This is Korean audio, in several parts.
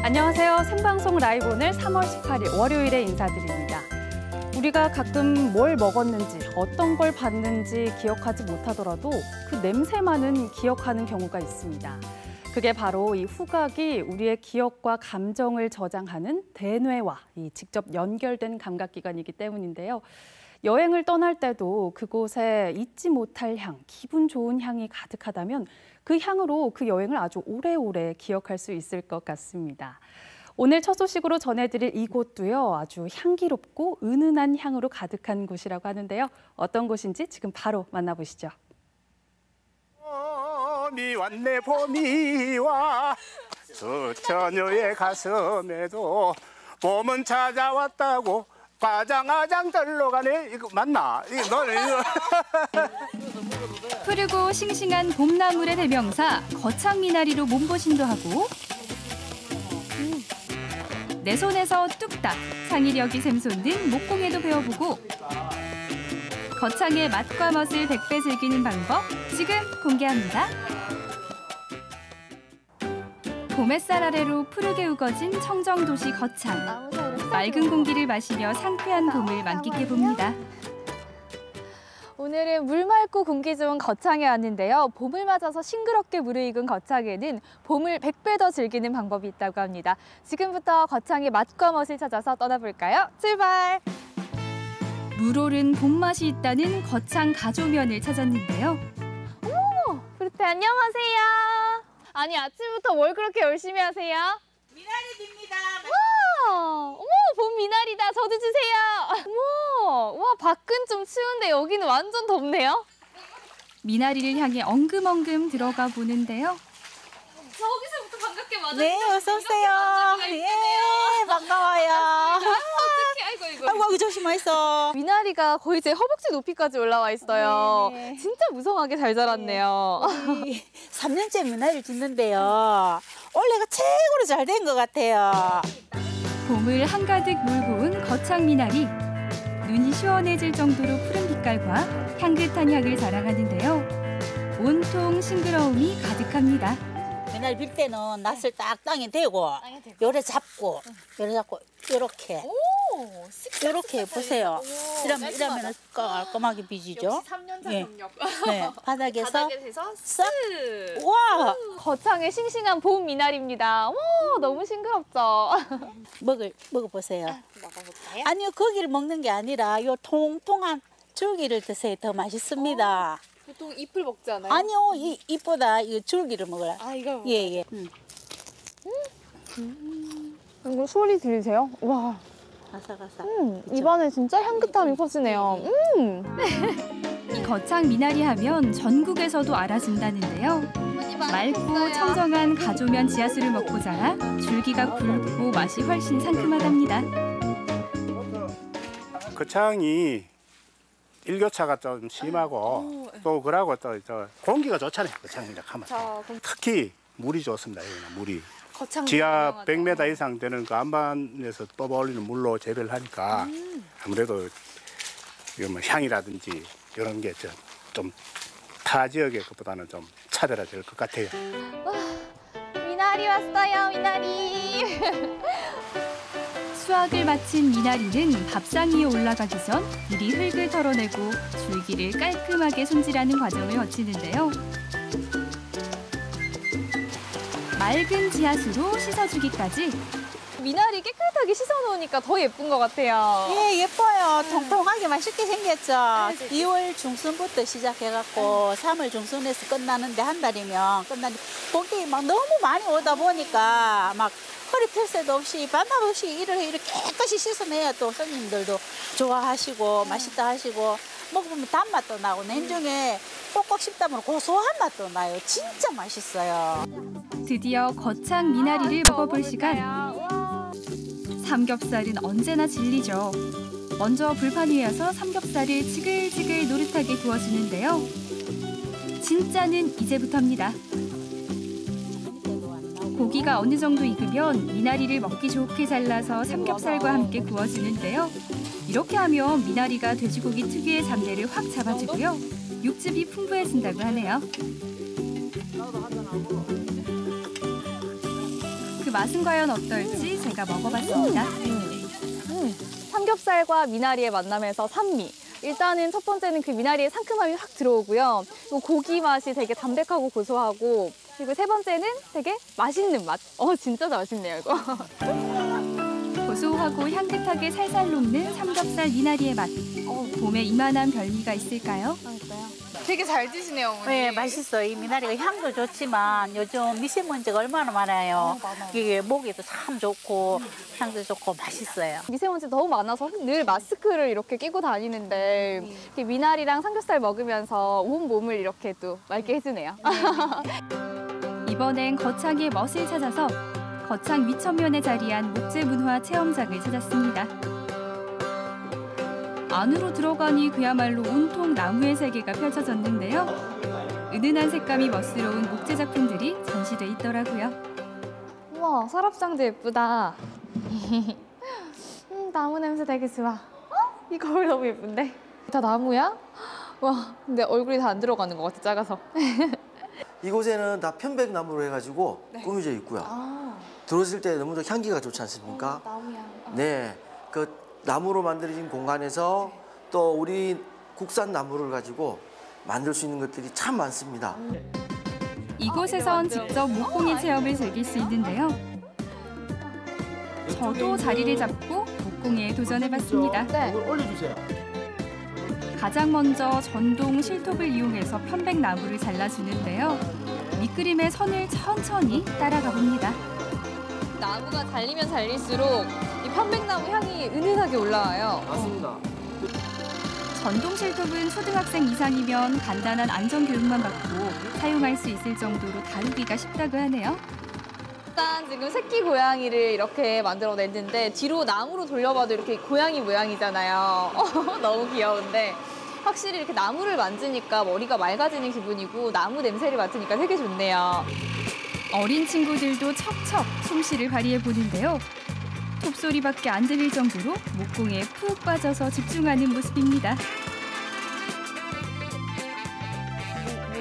안녕하세요. 생방송 라이브 오늘 3월 18일 월요일에 인사드립니다. 우리가 가끔 뭘 먹었는지, 어떤 걸 봤는지 기억하지 못하더라도 그 냄새만은 기억하는 경우가 있습니다. 그게 바로 이 후각이 우리의 기억과 감정을 저장하는 대뇌와 직접 연결된 감각기관이기 때문인데요. 여행을 떠날 때도 그곳에 잊지 못할 향, 기분 좋은 향이 가득하다면 그 향으로 그 여행을 아주 오래오래 기억할 수 있을 것 같습니다. 오늘 첫 소식으로 전해드릴 이곳도요, 아주 향기롭고 은은한 향으로 가득한 곳이라고 하는데요. 어떤 곳인지 지금 바로 만나보시죠. 봄이 왔네, 봄이 와. 수처녀의 가슴에도 봄은 찾아왔다고 과장아장 들러가네. 이거 맞나? 너는 이거. 푸르고 싱싱한 봄나물의 대명사 거창미나리로 몸보신도 하고 내 손에서 뚝딱 창의력이 샘솟는 목공예도 배워보고 거창의 맛과 멋을 100배 즐기는 방법 지금 공개합니다. 봄 햇살 아래로 푸르게 우거진 청정도시 거창. 맑은 공기를 마시며 상쾌한 봄을 만끽해봅니다. 오늘은 물 맑고 공기 좋은 거창에 왔는데요. 봄을 맞아서 싱그럽게 무르익은 거창에는 봄을 100배 더 즐기는 방법이 있다고 합니다. 지금부터 거창의 맛과 멋을 찾아서 떠나볼까요? 출발! 물오른 봄맛이 있다는 거창 가조면을 찾았는데요. 어머! 그렇대, 안녕하세요. 아니, 아침부터 뭘 그렇게 열심히 하세요? 미나리입니다. 와! 어머, 봄 미나리다. 저도 주세요. 어머! 와, 밖은 좀 추운데 여기는 완전 덥네요. 미나리를 향해 엉금엉금 들어가 보는데요. 저기서부터 반갑게 맞아주셔서 네, 어서 오세요. 예, 반가워요. 어떡해, 아이고, 조심하세요. 미나리가 거의 제 허벅지 높이까지 올라와 있어요. 네. 진짜 무성하게 잘 자랐네요. 3년째 미나리를 짓는데요. 올해가 최고로 잘 된 것 같아요. 봄을 한가득 몰고 온 거창 미나리. 눈이 시원해질 정도로 푸른 빛깔과 향긋한 향을 자랑하는데요. 온통 싱그러움이 가득합니다. 미나리 빌 때는 낫을 딱 땅에 대고 요래 잡고 요렇게 요렇게 보세요. 이러면 깔끔하게 비지죠. 역시 3년차 예. 경력. 네, 바닥에서 싹. 쓱. 와, 거창의 싱싱한 봄 미나리입니다. 오, 너무 싱그럽죠? 먹어보세요. 먹어볼까요? 아니요, 고기를 먹는 게 아니라 요 통통한 줄기를 드세요. 더 맛있습니다. 보통 잎을 먹지 않아요? 아니요, 잎보다 이 줄기를 먹어라. 아, 이거 예. 이거 소리 들리세요? 와, 아삭아삭. 입안에 진짜 향긋함이 퍼지네요. 이 거창 미나리 하면 전국에서도 알아준다는데요. 맑고 청정한 가조면 지하수를 먹고 자라 줄기가 굵고 맛이 훨씬 상큼하답니다. 거창이 일교차가 좀 심하고 또 그러고 또 공기가 좋잖아요. 거창이라 하면 특히 물이 좋습니다. 여기는 물이 지하 100m 이상 되는 그 안반에서 뽑아 올리는 물로 재배를 하니까 아무래도 뭐 향이라든지 이런 게 좀 타 지역의 것보다는 좀 차별화될 것 같아요. 미나리 왔어요, 미나리. 수확을 마친 미나리는 밥상 위에 올라가기 전 이리 흙을 털어내고 줄기를 깔끔하게 손질하는 과정을 거치는데요. 맑은 지하수로 씻어주기까지. 미나리 깨끗하게 씻어놓으니까 더 예쁜 것 같아요. 예, 예뻐요. 통통하게 맛있게 생겼죠. 2월 중순부터 시작해갖고 3월 중순에서 끝나는데 한 달이면 끝나는데 고기 막 너무 많이 오다 보니까 막 허리 펼 새도 없이 반납 없이 이렇게 깨끗이 씻어내야 또 손님들도 좋아하시고 맛있다 하시고 먹으면 단맛도 나고 냉중에 꼭꼭 씹다 보면 고소한 맛도 나요. 진짜 맛있어요. 드디어 거창 미나리를 먹어볼 시간. 삼겹살은 언제나 진리죠. 먼저 불판 위에 서서 삼겹살을 지글지글 노릇하게 구워주는데요. 진짜는 이제부터입니다. 고기가 어느 정도 익으면 미나리를 먹기 좋게 잘라서 삼겹살과 함께 구워주는데요. 이렇게 하면 미나리가 돼지고기 특유의 잡내를 확 잡아주고요. 육즙이 풍부해진다고 하네요. 그 맛은 과연 어떨지 제가 먹어봤습니다. 삼겹살과 미나리의 만남에서 산미. 일단은 첫 번째는 그 미나리의 상큼함이 확 들어오고요. 그리고 고기 맛이 되게 담백하고 고소하고, 그리고 세 번째는 되게 맛있는 맛. 진짜 맛있네요, 이거. 고소하고 향긋하게 살살 녹는 삼겹살 미나리의 맛. 봄에 이만한 별미가 있을까요? 되게 잘 드시네요, 어머니. 네, 맛있어. 이 미나리가 향도 좋지만 요즘 미세먼지가 얼마나 많아요. 이게 목에도 참 좋고 향도 좋고 맛있어요. 미세먼지 너무 많아서 늘 마스크를 이렇게 끼고 다니는데 이렇게 미나리랑 삼겹살 먹으면서 온 몸을 이렇게 또 맑게 해주네요. 이번엔 거창의 멋을 찾아서 거창 위천면에 자리한 목재문화 체험장을 찾았습니다. 안으로 들어가니 그야말로 온통 나무의 세계가 펼쳐졌는데요. 은은한 색감이 멋스러운 목재 작품들이 전시돼 있더라고요. 우와, 서랍장도 예쁘다. 나무 냄새 되게 좋아. 이 거울 너무 예쁜데? 다 나무야? 와, 근데 얼굴이 다 안 들어가는 것 같아, 작아서. 이곳에는 다 편백나무로 해가지고 꾸며져 있고요. 들어오실 때 너무도 향기가 좋지 않습니까? 나무야. 네, 그 나무로 만들어진 공간에서 또 우리 국산 나무를 가지고 만들 수 있는 것들이 참 많습니다. 이곳에선 직접 목공의 체험을 즐길 수 있는데요. 저도 자리를 잡고 목공에 도전해봤습니다. 네. 올려주세요. 가장 먼저 전동 실톱을 이용해서 편백나무를 잘라주는데요. 밑그림의 선을 천천히 따라가 봅니다. 나무가 잘리면 잘릴수록 이 편백나무 향이 은은하게 올라와요. 맞습니다. 전동 실톱은 초등학생 이상이면 간단한 안전교육만 받고 사용할 수 있을 정도로 다루기가 쉽다고 하네요. 일단 지금 새끼 고양이를 이렇게 만들어냈는데 뒤로 나무로 돌려봐도 이렇게 고양이 모양이잖아요. 너무 귀여운데 확실히 이렇게 나무를 만지니까 머리가 맑아지는 기분이고 나무 냄새를 맡으니까 되게 좋네요. 어린 친구들도 척척 솜씨를 발휘해 보는데요. 톱소리밖에 안 들릴 정도로 목공에 푹 빠져서 집중하는 모습입니다.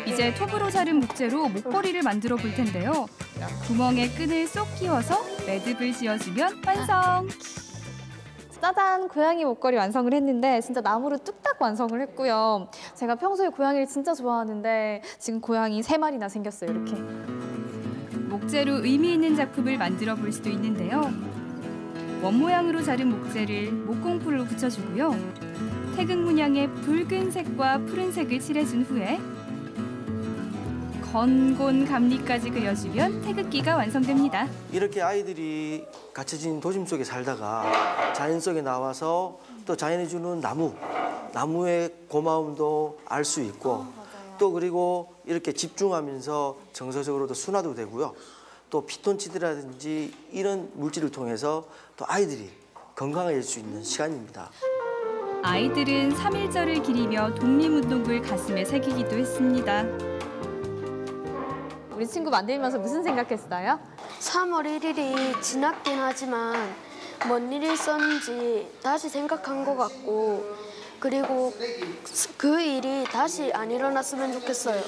이제 톱으로 자른 목재로 목걸이를 만들어 볼 텐데요. 구멍에 끈을 쏙 끼워서 매듭을 지어주면 완성! 짜잔! 고양이 목걸이 완성을 했는데 진짜 나무로 뚝딱 완성을 했고요. 제가 평소에 고양이를 진짜 좋아하는데 지금 고양이 3마리나 생겼어요, 이렇게. 목재로 의미 있는 작품을 만들어 볼 수도 있는데요. 원 모양으로 자른 목재를 목공풀로 붙여주고요. 태극 문양의 붉은색과 푸른색을 칠해준 후에 건곤 감리까지 그려주면 태극기가 완성됩니다. 이렇게 아이들이 갇혀진 도심 속에 살다가 자연 속에 나와서 또 자연이 주는 나무의 고마움도 알 수 있고 또 그리고 이렇게 집중하면서 정서적으로도 순화도 되고요. 또 피톤치드라든지 이런 물질을 통해서 또 아이들이 건강해질 수 있는 시간입니다. 아이들은 3.1절을 기리며 독립운동을 가슴에 새기기도 했습니다. 우리 친구 만들면서 무슨 생각했어요? 3월 1일이 지났긴 하지만 뭔 일이 있었는지 다시 생각한 것 같고 그리고 그 일이 다시 안 일어났으면 좋겠어요.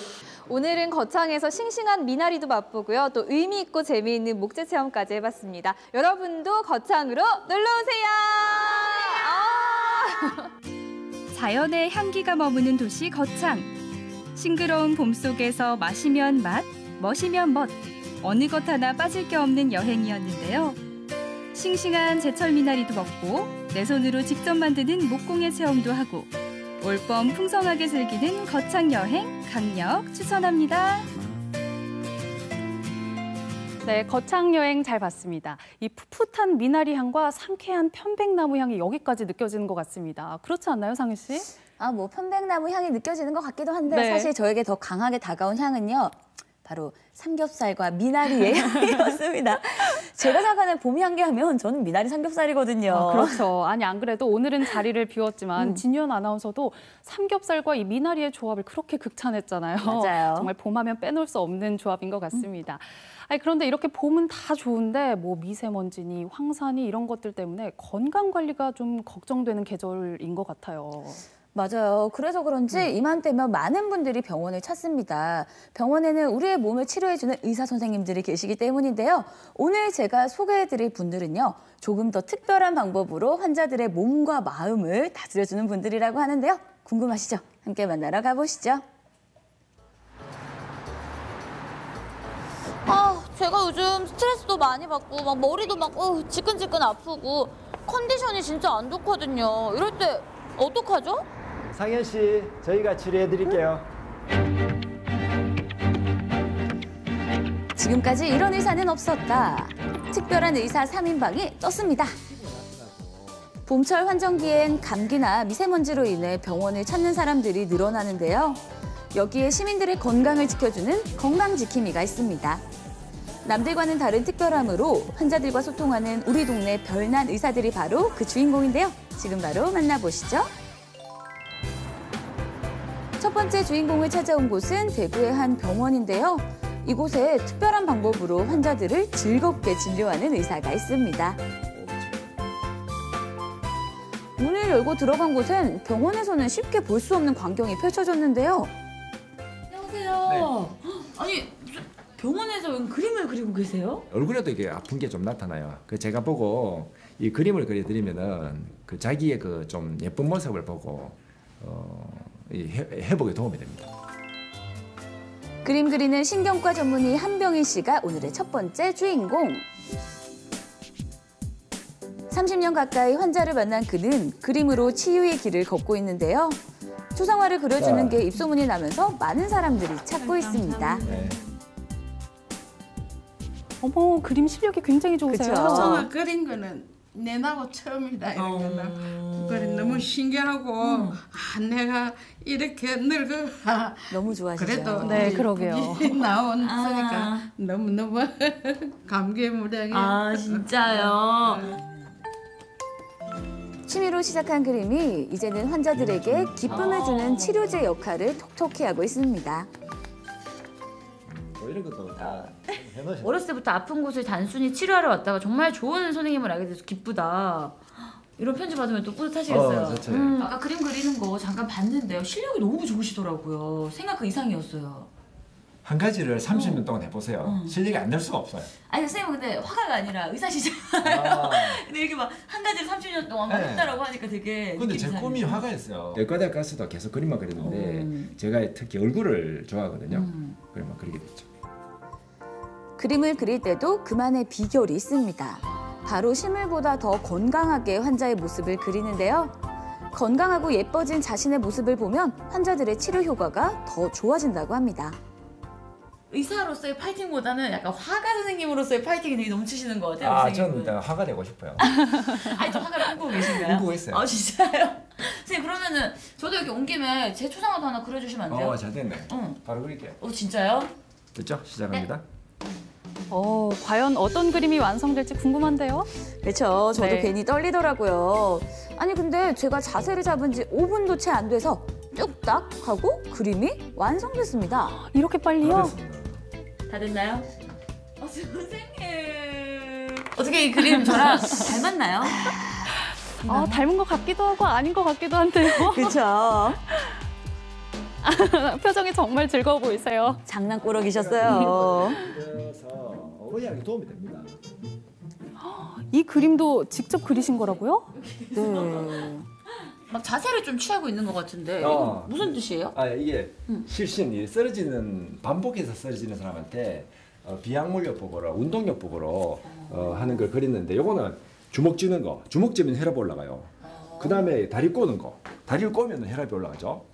오늘은 거창에서 싱싱한 미나리도 맛보고요. 또 의미 있고 재미있는 목재 체험까지 해봤습니다. 여러분도 거창으로 놀러오세요. 자연의 향기가 머무는 도시 거창. 싱그러운 봄 속에서 마시면 맛, 멋이면 멋. 어느 것 하나 빠질 게 없는 여행이었는데요. 싱싱한 제철 미나리도 먹고 내 손으로 직접 만드는 목공예 체험도 하고 올봄 풍성하게 즐기는 거창 여행 강력 추천합니다. 네, 거창 여행 잘 봤습니다. 이 풋풋한 미나리 향과 상쾌한 편백나무 향이 여기까지 느껴지는 것 같습니다. 그렇지 않나요, 상윤 씨? 뭐 편백나무 향이 느껴지는 것 같기도 한데 네. 사실 저에게 더 강하게 다가온 향은요. 바로 삼겹살과 미나리의 향이었습니다. 제가 생각하는 봄 향기 하면 저는 미나리 삼겹살이거든요. 그렇죠. 아니 안 그래도 오늘은 자리를 비웠지만 진유연 아나운서도 삼겹살과 이 미나리의 조합을 그렇게 극찬했잖아요. 맞아요. 정말 봄하면 빼놓을 수 없는 조합인 것 같습니다. 아니, 그런데 이렇게 봄은 다 좋은데 뭐 미세먼지니 황사니 이런 것들 때문에 건강 관리가 좀 걱정되는 계절인 것 같아요. 맞아요. 그래서 그런지 이맘때면 많은 분들이 병원을 찾습니다. 병원에는 우리의 몸을 치료해주는 의사 선생님들이 계시기 때문인데요. 오늘 제가 소개해드릴 분들은요. 조금 더 특별한 방법으로 환자들의 몸과 마음을 다스려주는 분들이라고 하는데요. 궁금하시죠? 함께 만나러 가보시죠. 제가 요즘 스트레스도 많이 받고 막 머리도 막 지끈지끈 아프고 컨디션이 진짜 안 좋거든요. 이럴 때 어떡하죠? 상현 씨, 저희가 치료해 드릴게요. 지금까지 이런 의사는 없었다. 특별한 의사 3인방이 떴습니다. 봄철 환절기엔 감기나 미세먼지로 인해 병원을 찾는 사람들이 늘어나는데요. 여기에 시민들의 건강을 지켜주는 건강지킴이가 있습니다. 남들과는 다른 특별함으로 환자들과 소통하는 우리 동네 별난 의사들이 바로 그 주인공인데요. 지금 바로 만나보시죠. 첫 번째 주인공을 찾아온 곳은 대구의 한 병원인데요. 이곳에 특별한 방법으로 환자들을 즐겁게 진료하는 의사가 있습니다. 문을 열고 들어간 곳은 병원에서는 쉽게 볼 수 없는 광경이 펼쳐졌는데요. 안녕하세요. 아니, 병원에서 웬 그림을 그리고 계세요? 얼굴에도 이게 아픈 게 좀 나타나요. 그 제가 보고 이 그림을 그려드리면은 그 자기의 그 좀 예쁜 모습을 보고 이 회복에 도움이 됩니다. 그림 그리는 신경과 전문의 한병희 씨가 오늘의 첫 번째 주인공. 30년 가까이 환자를 만난 그는 그림으로 치유의 길을 걷고 있는데요. 초상화를 그려주는 게 입소문이 나면서 많은 사람들이 찾고 있습니다. 네. 어머, 그림 실력이 굉장히 좋으세요. 초상화 그린 거는 내나고 처음이다 이런 거는. 그래 너무 신기하고 내가 이렇게 늙어 너무 좋아하시죠? 그래도 네, 그러게요. 나오니까 너무 감개무량해. 진짜요? 취미로 시작한 그림이 이제는 환자들에게 기쁨을 주는 치료제 역할을 톡톡히 하고 있습니다. 뭐 이런 것도 다 해놓으시면 어렸을 때부터 아픈 곳을 단순히 치료하러 왔다가 정말 좋은 선생님을 알게 돼서 기쁘다. 이런 편지 받으면 또 뿌듯하시겠어요. 그렇죠. 아까 그림 그리는 거 잠깐 봤는데요. 실력이 너무 좋으시더라고요. 생각 그 이상이었어요. 한 가지를 30년 동안 해보세요. 실력이 안 될 수가 없어요. 아니 선생님은 근데 화가가 아니라 의사시잖아요. 근데 이렇게 막 한 가지를 30년 동안 막 했다라고 하니까 되게 근데 제 꿈이 화가였어요. 외과대학 가서도 계속 그림만 그렸는데 제가 특히 얼굴을 좋아하거든요. 그림만 그리게 됐죠. 그림을 그릴 때도 그만의 비결이 있습니다. 바로 실물보다 더 건강하게 환자의 모습을 그리는데요. 건강하고 예뻐진 자신의 모습을 보면 환자들의 치료 효과가 더 좋아진다고 합니다. 의사로서의 파이팅보다는 약간 화가 선생님으로서의 파이팅이 되게 넘치시는 것 같아요. 저는 화가 되고 싶어요. 아니, 저 화가를 꿈꾸고 계신가요? 꿈꾸고 있어요. 진짜요? 선생님, 그러면은 저도 여기 온 김에 제 초상화도 하나 그려주시면 안 돼요? 잘 됐네. 바로 그릴게요. 진짜요? 됐죠? 시작합니다. 과연 어떤 그림이 완성될지 궁금한데요. 그렇죠. 저도 네. 괜히 떨리더라고요. 아니 근데 제가 자세를 잡은 지 5분도 채 안 돼서 뚝딱 하고 그림이 완성됐습니다. 이렇게 빨리요? 다 됐나요? 선생님. 어떻게 이 그림 저랑 닮았나요? 닮은 것 같기도 하고 아닌 것 같기도 한데요. 그렇죠. 표정이 정말 즐거워 보이세요. 장난꾸러기셨어요. 그래서 의학에 도움이 됩니다. 이 그림도 직접 그리신 거라고요? 네. 막 자세를 좀 취하고 있는 것 같은데 이거 무슨 뜻이에요? 이게 실신, 반복해서 쓰러지는 사람한테 비약물력 보고로, 운동력 보고로 하는 걸 그렸는데 요거는 주먹 쥐는 거, 주먹 쥐면 혈압이 올라가요. 그 다음에 다리 꼬는 거, 다리를 꼬면 혈압이 올라가죠.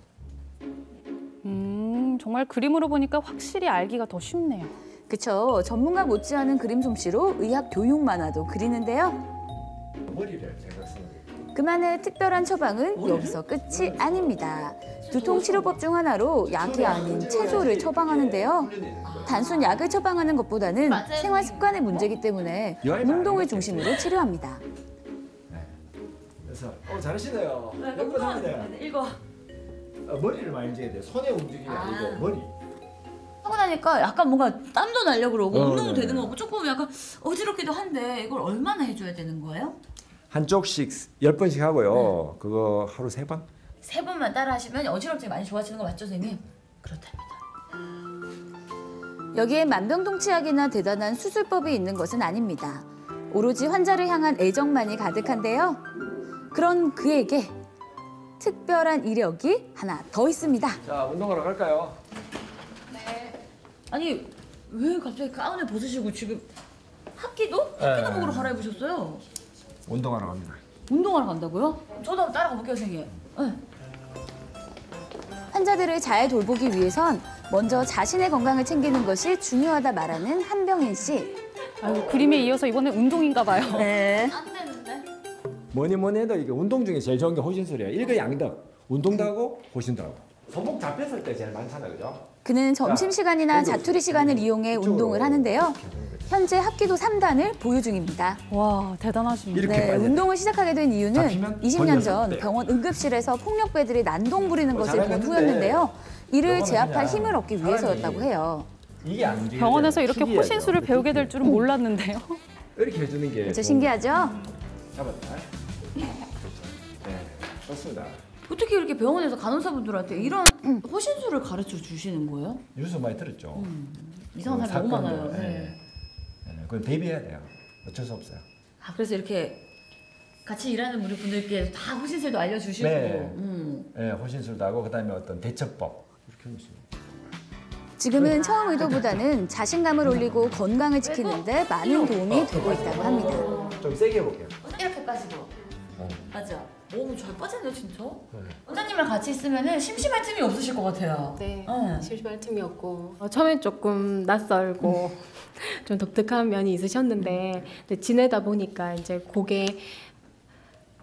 정말 그림으로 보니까 확실히 알기가 더 쉽네요. 그쵸. 전문가 못지않은 그림 솜씨로 의학 교육 만화도 그리는데요. 머리를 제가 쓰는 거예요. 그만의 특별한 처방은 여기서 끝이 아닙니다. 두통 치료법 중 하나로 약이 아닌 채소를 처방하는데요. 단순 약을 처방하는 것보다는 생활 습관의 문제이기 때문에 운동을 중심으로 치료합니다. 그래서 잘하시네요. 몇번 하면 돼요. 읽어. 머리를 많이 움직여야 돼요. 손의 움직임이 아니고 머리. 하고 나니까 약간 뭔가 땀도 나려고 그러고 운동도 되는 거고 조금 약간 어지럽기도 한데 이걸 얼마나 해줘야 되는 거예요? 한쪽씩 10번씩 하고요. 그거 하루 3번? 3번만 따라 하시면 어지럼증이 많이 좋아지는 거 맞죠, 선생님? 그렇답니다. 여기에 만병통치약이나 대단한 수술법이 있는 것은 아닙니다. 오로지 환자를 향한 애정만이 가득한데요. 그런 그에게 특별한 이력이 하나 더 있습니다. 자, 운동하러 갈까요? 아니 왜 갑자기 가운을 벗으시고 지금 합기도 복으로 갈아입으셨어요? 운동하러 갑니다. 운동하러 간다고요? 저도 한번 따라가 볼게요, 선생님. 네. 환자들을 잘 돌보기 위해선 먼저 자신의 건강을 챙기는 것이 중요하다 말하는 한병인 씨. 아유, 그림에 이어서 이번엔 운동인가 봐요. 네. 안 되는데. 뭐니 해도 이게 운동 중에 제일 좋은 게 호신술이에요. 일거양득. 운동도 하고 호신도 하고. 손목 잡혔을 때 제일 많잖아요, 그죠? 그는 점심시간이나 자투리 시간을 이용해 운동을 하는데요. 현재 합기도 3단을 보유 중입니다. 와, 대단하십니다. 네, 운동을 시작하게 된 이유는 20년 전 병원 응급실에서 폭력배들이 난동 부리는 것을 본 후였는데요. 이를 제압할 힘을 얻기 위해서였다고 해요. 이게 안 움직여요. 병원에서 이렇게 호신술을 배우게 될 줄은 몰랐는데요. 이렇게 해주는 게 그렇죠, 신기하죠? 잡았다. 네, 좋습니다. 어떻게 이렇게 병원에서 간호사분들한테 이런 호신술을 가르쳐 주시는 거예요? 뉴스 많이 들었죠. 이상한 사람 너무 많아요. 그건 대비해야 돼요. 어쩔 수 없어요. 아, 그래서 이렇게 같이 일하는 우리 분들께 다 호신술도 알려주시고. 네, 호신술도 하고 그다음에 어떤 대처법 이렇게 하면 있어요. 지금은 처음 의도보다는 자신감을 올리고 건강을 지키는 데 많은 도움이 되고 있다고 합니다. 좀 세게 해볼게요. 이렇게 빠지고. 맞아. 너무 잘 빠지네요, 진짜. 원장님이랑 같이 있으면 심심할 틈이 없으실 것 같아요. 네, 심심할 틈이 없고 처음엔 조금 낯설고 좀 독특한 면이 있으셨는데 지내다 보니까 이제 그게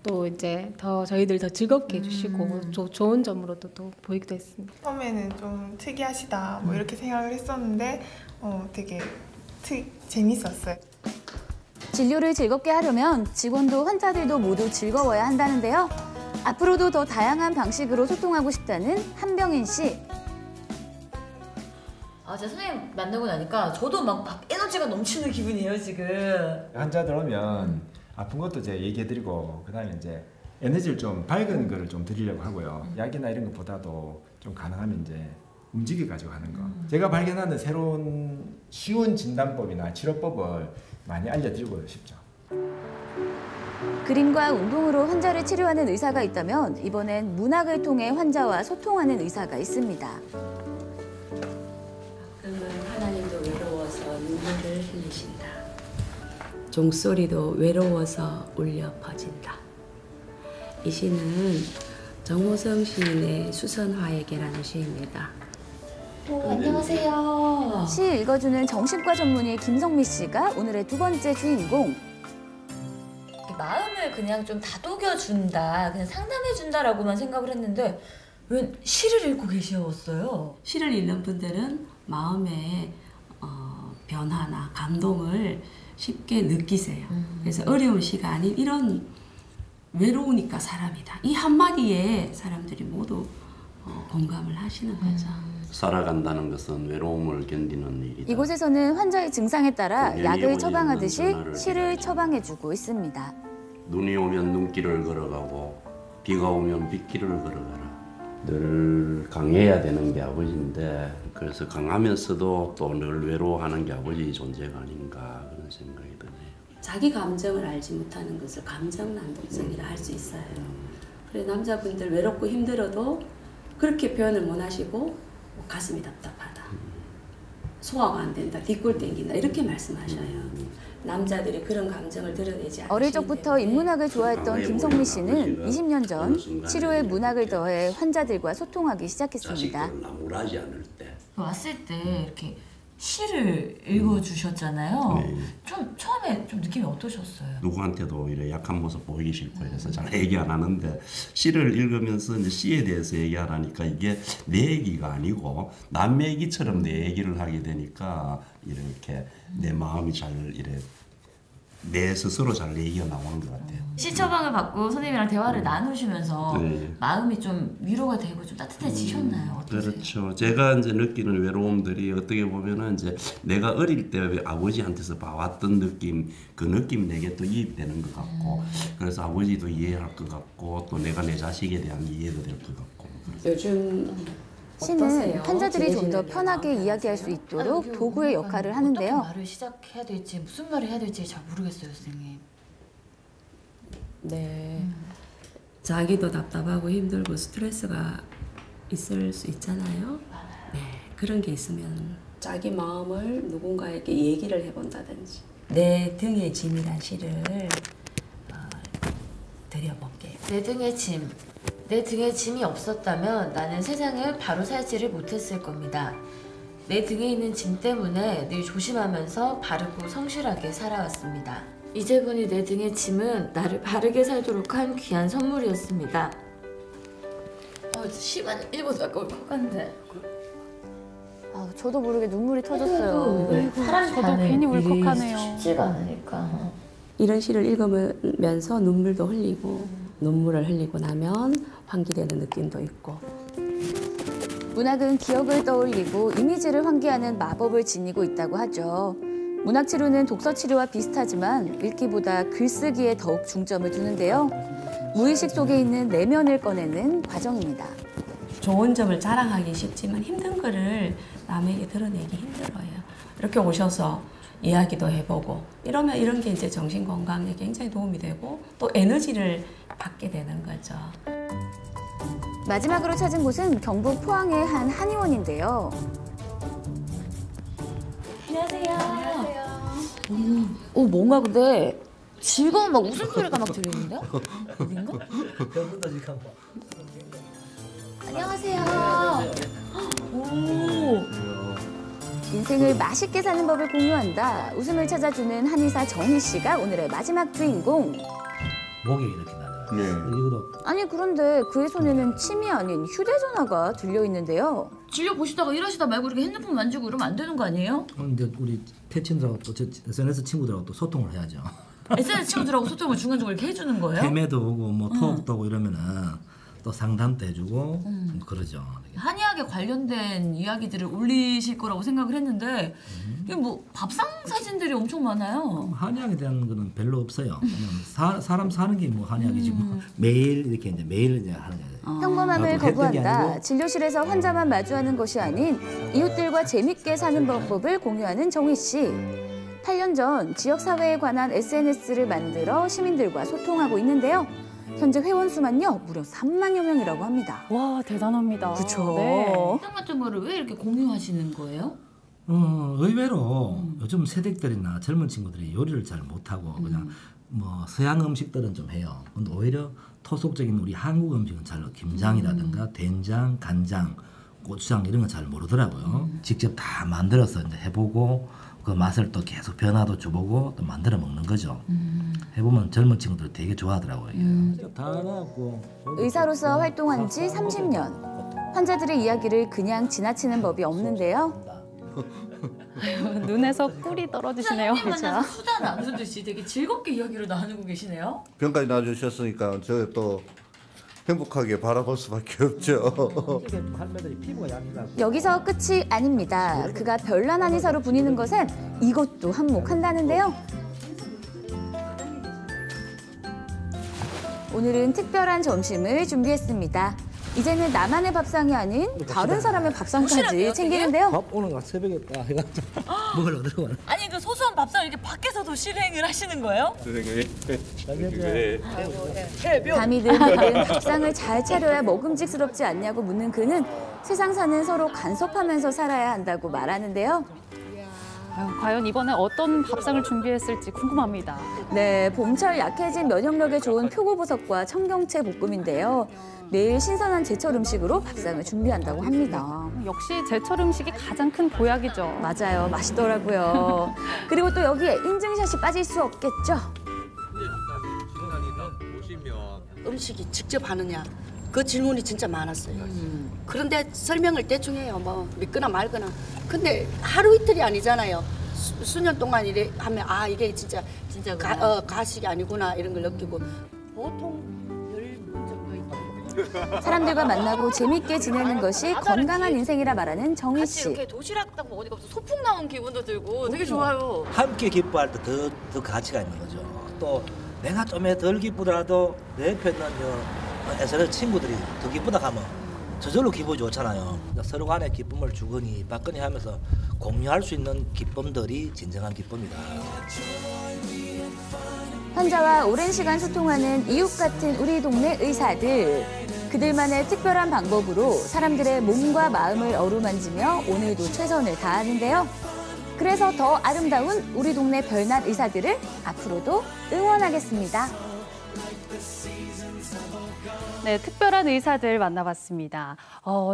또 이제 더 저희들 더 즐겁게 해주시고 좋은 점으로도 또 보이기도 했습니다. 처음에는 좀 특이하시다 뭐 이렇게 생각을 했었는데 되게 재밌었어요. 진료를 즐겁게 하려면 직원도 환자들도 모두 즐거워야 한다는데요. 앞으로도 더 다양한 방식으로 소통하고 싶다는 한병인 씨. 아, 제가 선생님 만나고 나니까 저도 막 에너지가 넘치는 기분이에요, 지금. 환자들 오면 아픈 것도 이제 얘기해드리고 그다음에 이제 에너지를 좀 밝은 거를 좀 드리려고 하고요. 약이나 이런 것보다도 좀 가능하면 이제 움직여 가지고 하는 거. 제가 발견하는 새로운 쉬운 진단법이나 치료법을 많이 알려드리고 싶죠. 그림과 운동으로 환자를 치료하는 의사가 있다면 이번엔 문학을 통해 환자와 소통하는 의사가 있습니다. 하나님도 외로워서 눈물을 흘리신다. 종소리도 외로워서 울려 퍼진다. 이 시는 정호성 시인의 수선화에게라는 시입니다. 안녕하세요. 시 읽어주는 정신과 전문의 김성미 씨가 오늘의 두 번째 주인공. 마음을 그냥 좀 다독여준다, 그냥 상담해준다라고만 생각을 했는데 왜 시를 읽고 계셨어요? 시를 읽는 분들은 마음의 변화나 감동을 쉽게 느끼세요. 그래서 어려운 시가 아닌 이런 외로우니까 사람이다. 이 한마디에 사람들이 모두 공감을 하시는 거죠. 살아간다는 것은 외로움을 견디는 일이다. 이곳에서는 환자의 증상에 따라 약을 처방하듯이 시를 처방해주고 있습니다. 눈이 오면 눈길을 걸어가고 비가 오면 빗길을 걸어가라. 늘 강해야 되는 게 아버지인데 그래서 강하면서도 또 늘 외로워하는 게 아버지의 존재가 아닌가 그런 생각이 드네요. 자기 감정을 알지 못하는 것을 감정난독증이라 할 수 있어요. 그래 남자분들 외롭고 힘들어도 그렇게 표현을 못 하시고 가슴이 답답하다, 소화가 안 된다, 뒷골 땡긴다 이렇게 말씀하셔요. 남자들이 그런 감정을 드러내지 않으시는데 어릴 적부터 인문학을 좋아했던 김성미 씨는 20년 전 치료에 문학을 더해 환자들과 소통하기 시작했습니다. 자식들을 나무라지 않을 때 왔을 때 이렇게 시를 읽어주셨잖아요. 네. 좀 처음에 좀 느낌이 어떠셨어요? 누구한테도 이래 약한 모습 보이기 싫고 이래서 잘 얘기 안 하는데 시를 읽으면서 이제 시에 대해서 얘기하라니까 이게 내 얘기가 아니고 남의 얘기처럼 내 얘기를 하게 되니까 이렇게 내 마음이 잘 이래 내 스스로 잘 이겨 나오는 것 같아요. 시 처방을 받고 선생님이랑 대화를 나누시면서 네. 마음이 좀 위로가 되고 좀 따뜻해지셨나요? 어떠세요? 그렇죠. 제가 이제 느끼는 외로움들이 어떻게 보면은 이제 내가 어릴 때 아버지한테서 봐왔던 느낌, 그 느낌이 내게 또 이입되는 것 같고, 그래서 아버지도 이해할 것 같고, 또 내가 내 자식에 대한 이해도 될 것 같고. 요즘 시는 환자들이 좀 더 편하게 이야기할 수 있도록 도구의 역할을 하는데요. 어떻게 말을 시작해야 될지 무슨 말을 해야 될지 잘 모르겠어요, 선생님. 네. 자기도 답답하고 힘들고 스트레스가 있을 수 있잖아요. 네. 그런 게 있으면 자기 마음을 누군가에게 얘기를 해본다든지 내 등의 짐이란 시를 드려볼게요. 내 등의 짐. 내 등에 짐이 없었다면 나는 세상을 바로 살지를 못했을 겁니다. 내 등에 있는 짐 때문에 늘 조심하면서 바르고 성실하게 살아왔습니다. 이제분이 내 등의 짐은 나를 바르게 살도록 한 귀한 선물이었습니다. 시만 읽어도 아까 울컥한데. 저도 모르게 눈물이 터졌어요. 저도 괜히 울컥하네요. 쉽지가 않으니까. 이런 시를 읽으면서 눈물도 흘리고 눈물을 흘리고 나면 환기되는 느낌도 있고. 문학은 기억을 떠올리고 이미지를 환기하는 마법을 지니고 있다고 하죠. 문학치료는 독서치료와 비슷하지만 읽기보다 글쓰기에 더욱 중점을 두는데요. 무의식 속에 있는 내면을 꺼내는 과정입니다. 좋은 점을 자랑하기 쉽지만 힘든 거를 남에게 드러내기 힘들어요. 이렇게 오셔서 이야기도 해보고 이러면 이런 게 이제 정신 건강에 굉장히 도움이 되고 또 에너지를 받게 되는 거죠. 마지막으로 찾은 곳은 경북 포항의 한 한의원인데요. 안녕하세요. 뭔가 근데 즐거운 막 웃음소리가 막 들리는데요? 어딘가? 안녕하세요. 인생을 맛있게 사는 법을 공유한다. 웃음을 찾아주는 한의사 정희 씨가 오늘의 마지막 주인공. 목에 이렇게 나요. 네. 이것도 아니 그런데 그의 손에는 침이 아닌 휴대전화가 들려 있는데요. 진료 보시다가 일하시다 말고 이렇게 핸드폰 만지고 이러면 안 되는 거 아니에요? 이제 우리 태친들하고 또 SNS 친구들하고 또 소통을 해야죠. SNS 친구들하고 소통을 중간중간 이렇게 해주는 거예요? 헤매도 오고 뭐 톡도 오고 이러면은 또 상담도 해주고 그러죠. 한의학에 관련된 이야기들을 올리실 거라고 생각을 했는데 이게 뭐 밥상 사진들이 엄청 많아요. 한의학에 대한 거는 별로 없어요. 그냥 사람 사는 게 뭐 한의학이지 뭐 매일 이렇게 이제 매일 이제 하는 거예요. 평범함을 거부한다. 진료실에서 환자만 마주하는 것이 아닌 이웃들과 재밌게 사는 방법을 공유하는 정희 씨. 8년 전 지역사회에 관한 SNS를 만들어 시민들과 소통하고 있는데요. 현재 회원 수만요 무려 3만여 명이라고 합니다. 와 대단합니다. 그렇죠. 네. 식당 같은 거를 왜 이렇게 공유하시는 거예요? 의외로 요즘 세대들이나 젊은 친구들이 요리를 잘 못하고 그냥 뭐 서양 음식들은 좀 해요. 근데 오히려 토속적인 우리 한국 음식은 잘 김장이라든가 된장, 간장, 고추장 이런 건 잘 모르더라고요. 직접 다 만들어서 이제 해보고 그 맛을 또 계속 변화도 줘보고 또 만들어 먹는 거죠. 해보면 젊은 친구들 되게 좋아하더라고요. 다 나왔고. 의사로서 활동한 지 30년. 환자들의 이야기를 그냥 지나치는 법이 없는데요. 눈에서 꿀이 떨어지시네요. 선생님 만나서 수다 나누듯이 되게 즐겁게 이야기를 나누고 계시네요. 병까지 놔주셨으니까 저 또 행복하게 바라볼 수밖에 없죠. 여기서 끝이 아닙니다. 그가 별난 한의사로 부니는 것엔 이것도 한몫한다는데요. 오늘은 특별한 점심을 준비했습니다. 이제는 나만의 밥상이 아닌 다른 사람의 밥상까지 챙기는데요. 밥 오늘 새벽에 딱 해가지고 먹으러 들어가요. 아니 그 소소한 밥상 이렇게 밖에서도 실행을 하시는 거예요? 밤이 든 다른 밥상을 잘 차려야 먹음직스럽지 않냐고 묻는 그는 세상 사는 서로 간섭하면서 살아야 한다고 말하는데요. 과연 이번에 어떤 밥상을 준비했을지 궁금합니다. 네, 봄철 약해진 면역력에 좋은 표고버섯과 청경채 볶음인데요. 매일 신선한 제철 음식으로 밥상을 준비한다고 합니다. 역시 제철 음식이 가장 큰 보약이죠. 맞아요, 맛있더라고요. 그리고 또 여기에 인증샷이 빠질 수 없겠죠. 음식이 직접 하느냐 그 질문이 진짜 많았어요. 그런데 설명을 대충 해요. 뭐 믿거나 말거나. 근데 하루 이틀이 아니잖아요. 수년 동안 이래 하면 아 이게 진짜 가식이 아니구나 이런 걸 느끼고 보통 10분 정도 있고 사람들과 만나고 재밌게 지내는 것이 건강한 인생이라 말하는 정희 씨. 이렇게 도시락 딱 먹으니까 무슨 소풍 나온 기분도 들고 되게 좋아요. 함께 기뻐할 때 더 가치가 있는 거죠. 또 내가 좀 덜 기쁘더라도 내 옆에 있는 SNS 친구들이 더 기쁘다 하면 저절로 기분이 좋잖아요. 서로 간에 기쁨을 주거니 받거니 하면서 공유할 수 있는 기쁨들이 진정한 기쁨이다. 환자와 오랜 시간 소통하는 이웃 같은 우리 동네 의사들. 그들만의 특별한 방법으로 사람들의 몸과 마음을 어루만지며 오늘도 최선을 다하는데요. 그래서 더 아름다운 우리 동네 별난 의사들을 앞으로도 응원하겠습니다. 네, 특별한 의사들 만나봤습니다.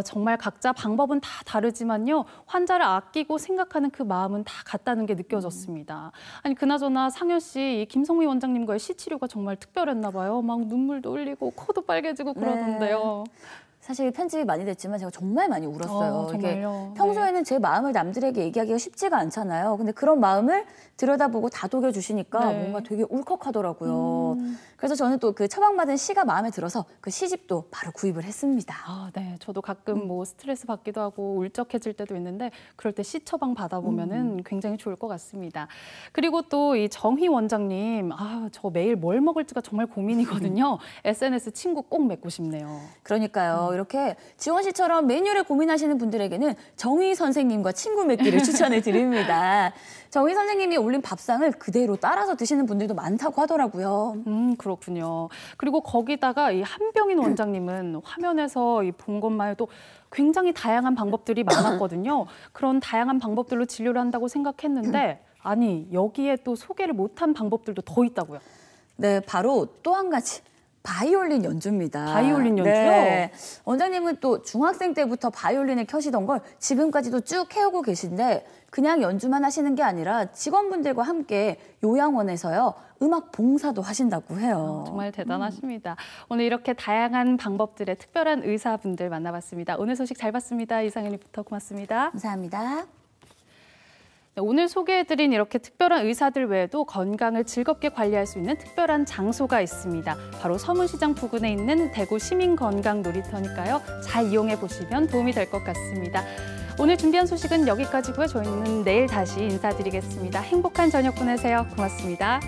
정말 각자 방법은 다 다르지만요. 환자를 아끼고 생각하는 그 마음은 다 같다는 게 느껴졌습니다. 아니 그나저나 상현 씨, 이 김성미 원장님과의 시치료가 정말 특별했나 봐요. 막 눈물도 흘리고 코도 빨개지고 그러던데요. 네. 사실 편집이 많이 됐지만 제가 정말 많이 울었어요. 정말요? 평소에는 제 마음을 남들에게 얘기하기가 쉽지가 않잖아요. 근데 그런 마음을 들여다보고 다독여 주시니까 뭔가 되게 울컥하더라고요. 그래서 저는 또 그 처방받은 시가 마음에 들어서 그 시집도 바로 구입을 했습니다. 네, 저도 가끔 뭐 스트레스 받기도 하고 울적해질 때도 있는데 그럴 때 시 처방 받아보면은 굉장히 좋을 것 같습니다. 그리고 또 이 정희 원장님, 저 매일 뭘 먹을지가 정말 고민이거든요. SNS 친구 꼭 맺고 싶네요. 그러니까요. 이렇게 지원 씨처럼 메뉴를 고민하시는 분들에게는 정희 선생님과 친구 맺기를 추천해 드립니다. 정희 선생님이 올린 밥상을 그대로 따라서 드시는 분들도 많다고 하더라고요. 그렇군요. 그리고 거기다가 이 한병인 원장님은 화면에서 본 것만 해도 굉장히 다양한 방법들이 많았거든요. 그런 다양한 방법들로 진료를 한다고 생각했는데 아니 여기에 또 소개를 못한 방법들도 더 있다고요. 네, 바로 또 한 가지. 바이올린 연주입니다. 바이올린 연주요? 네. 원장님은 또 중학생 때부터 바이올린을 켜시던 걸 지금까지도 쭉 해오고 계신데 그냥 연주만 하시는 게 아니라 직원분들과 함께 요양원에서요. 음악 봉사도 하신다고 해요. 정말 대단하십니다. 오늘 이렇게 다양한 방법들의 특별한 의사분들 만나봤습니다. 오늘 소식 잘 봤습니다. 이상현 리포터 고맙습니다. 감사합니다. 오늘 소개해드린 이렇게 특별한 의사들 외에도 건강을 즐겁게 관리할 수 있는 특별한 장소가 있습니다. 바로 서문시장 부근에 있는 대구 시민건강놀이터니까요. 잘 이용해 보시면 도움이 될 것 같습니다. 오늘 준비한 소식은 여기까지고요. 저희는 내일 다시 인사드리겠습니다. 행복한 저녁 보내세요. 고맙습니다.